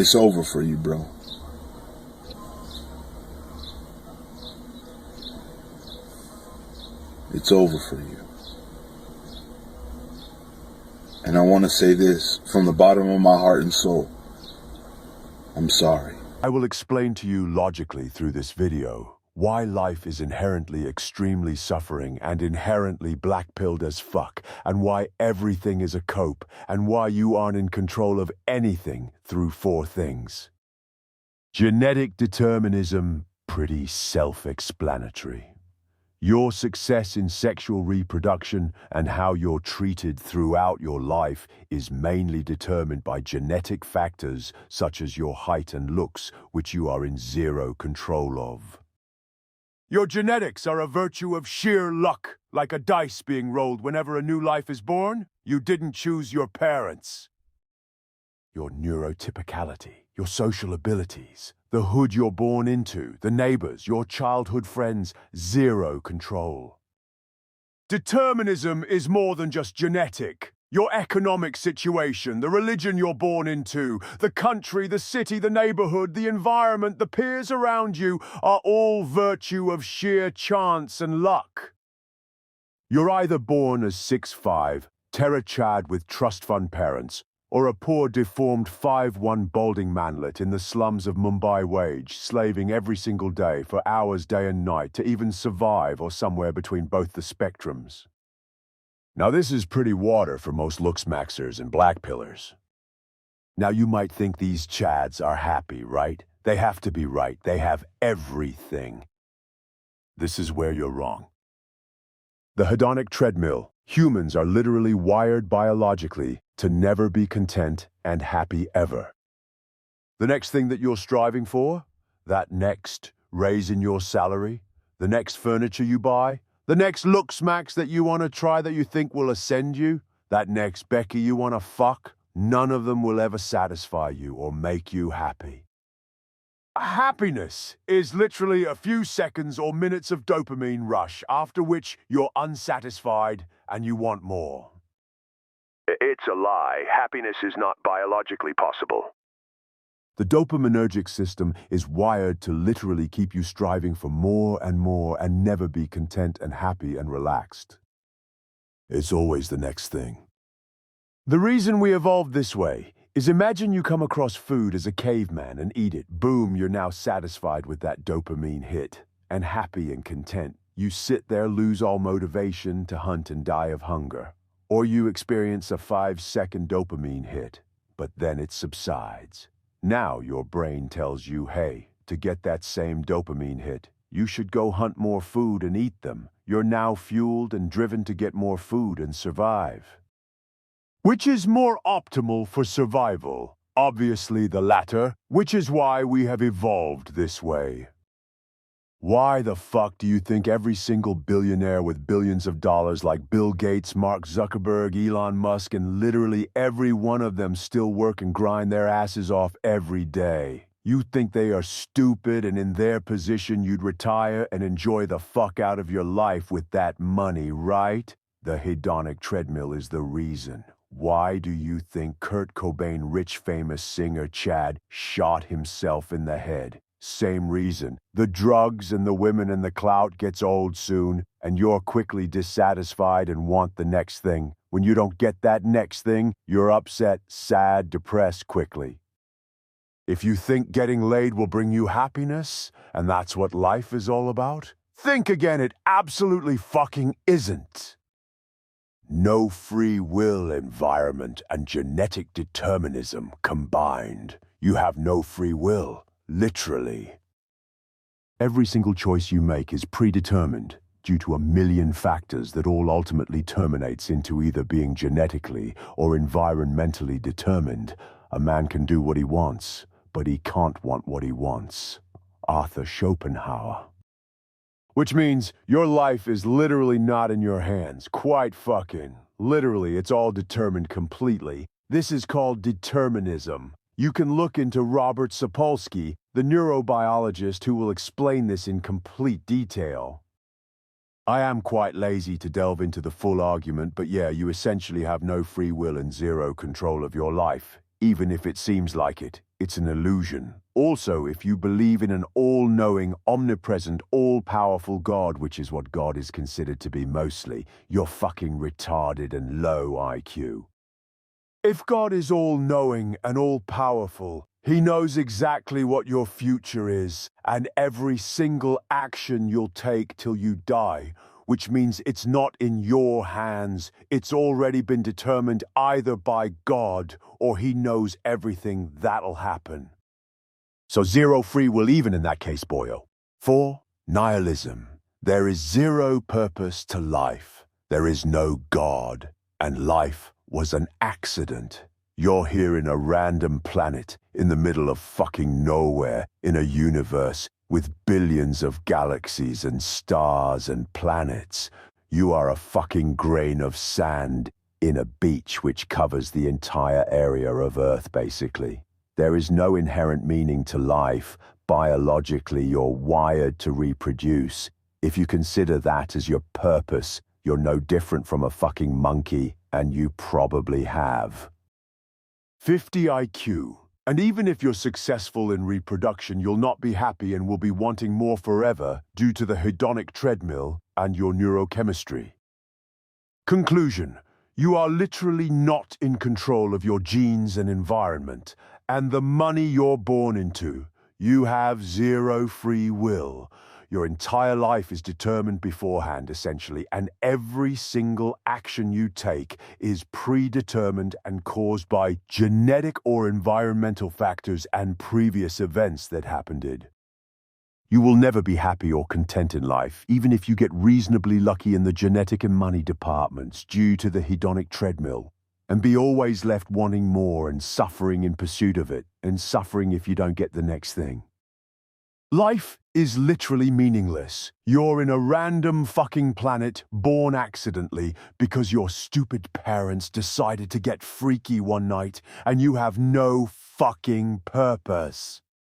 It's over for you, bro. It's over for you. And I want to say this from the bottom of my heart and soul. I'm sorry. I will explain to you logically through this video why life is inherently extremely suffering and inherently black-pilled as fuck, and why everything is a cope, and why you aren't in control of anything through 4 things. Genetic determinism, pretty self-explanatory. Your success in sexual reproduction and how you're treated throughout your life is mainly determined by genetic factors such as your height and looks, which you are in zero control of. Your genetics are a virtue of sheer luck, like a dice being rolled whenever a new life is born. You didn't choose your parents. Your neurotypicality, your social abilities, the hood you're born into, the neighbors, your childhood friends, zero control. Determinism is more than just genetic. Your economic situation, the religion you're born into, the country, the city, the neighborhood, the environment, the peers around you are all virtue of sheer chance and luck. You're either born as 6'5", Terra Chad with trust fund parents, or a poor, deformed 5'1" balding manlet in the slums of Mumbai wage, slaving every single day for hours day and night to even survive, or somewhere between both the spectrums. Now this is pretty water for most looks-maxers and blackpillers. Now you might think these chads are happy, right? They have to be right. They have everything. This is where you're wrong. The hedonic treadmill. Humans are literally wired biologically to never be content and happy ever. The next thing that you're striving for, that next raise in your salary, the next furniture you buy, the next looks-max that you want to try that you think will ascend you, that next Becky you want to fuck, none of them will ever satisfy you or make you happy. Happiness is literally a few seconds or minutes of dopamine rush, after which you're unsatisfied and you want more. It's a lie. Happiness is not biologically possible. The dopaminergic system is wired to literally keep you striving for more and never be content and happy and relaxed. It's always the next thing. The reason we evolved this way is, imagine you come across food as a caveman and eat it. Boom, you're now satisfied with that dopamine hit and happy and content. You sit there, lose all motivation to hunt and die of hunger. Or you experience a 5-second dopamine hit, but then it subsides. Now your brain tells you, hey, to get that same dopamine hit, you should go hunt more food and eat them. You're now fueled and driven to get more food and survive. Which is more optimal for survival? Obviously the latter, which is why we have evolved this way. Why the fuck do you think every single billionaire with billions of dollars like Bill Gates, Mark Zuckerberg, Elon Musk, and literally every one of them still work and grind their asses off every day? You think they are stupid, and in their position you'd retire and enjoy the fuck out of your life with that money, right? The hedonic treadmill is the reason. Why do you think Kurt Cobain, rich famous singer Chad, shot himself in the head? Same reason. The drugs and the women and the clout gets old soon, and you're quickly dissatisfied and want the next thing. When you don't get that next thing, you're upset, sad, depressed quickly. If you think getting laid will bring you happiness, and that's what life is all about, think again. It absolutely fucking isn't. No free will, environment, and genetic determinism combined. You have no free will, literally. Every single choice you make is predetermined due to a million factors that all ultimately terminates into either being genetically or environmentally determined. A man can do what he wants, but he can't want what he wants. Arthur Schopenhauer. Which means your life is literally not in your hands. Quite fucking. Literally, it's all determined completely. This is called determinism. You can look into Robert Sapolsky, the neurobiologist, who will explain this in complete detail. I am quite lazy to delve into the full argument, but yeah, you essentially have no free will and zero control of your life, even if it seems like it. it's an illusion. Also, if you believe in an all-knowing, omnipresent, all-powerful God, which is what God is considered to be mostly, you're fucking retarded and low IQ. If God is all-knowing and all-powerful, He knows exactly what your future is and every single action you'll take till you die, which means it's not in your hands. It's already been determined either by God or He knows everything that'll happen. So zero free will even in that case, boyo. 4. Nihilism. There is zero purpose to life. There is no God, and life was an accident. You're here in a random planet, in the middle of fucking nowhere, in a universe with billions of galaxies and stars and planets. You are a fucking grain of sand in a beach which covers the entire area of Earth, basically. There is no inherent meaning to life. Biologically, you're wired to reproduce. If you consider that as your purpose, you're no different from a fucking monkey, and you probably have 50 IQ. And even if you're successful in reproduction, you'll not be happy and will be wanting more forever due to the hedonic treadmill and your neurochemistry. Conclusion. You are literally not in control of your genes and environment, and the money you're born into. You have zero free will. Your entire life is determined beforehand, essentially, and every single action you take is predetermined and caused by genetic or environmental factors and previous events that happened. You will never be happy or content in life, even if you get reasonably lucky in the genetic and money departments due to the hedonic treadmill, and be always left wanting more and suffering in pursuit of it, and suffering if you don't get the next thing. Life is literally meaningless. You're in a random fucking planet, born accidentally, because your stupid parents decided to get freaky one night, and you have no fucking purpose.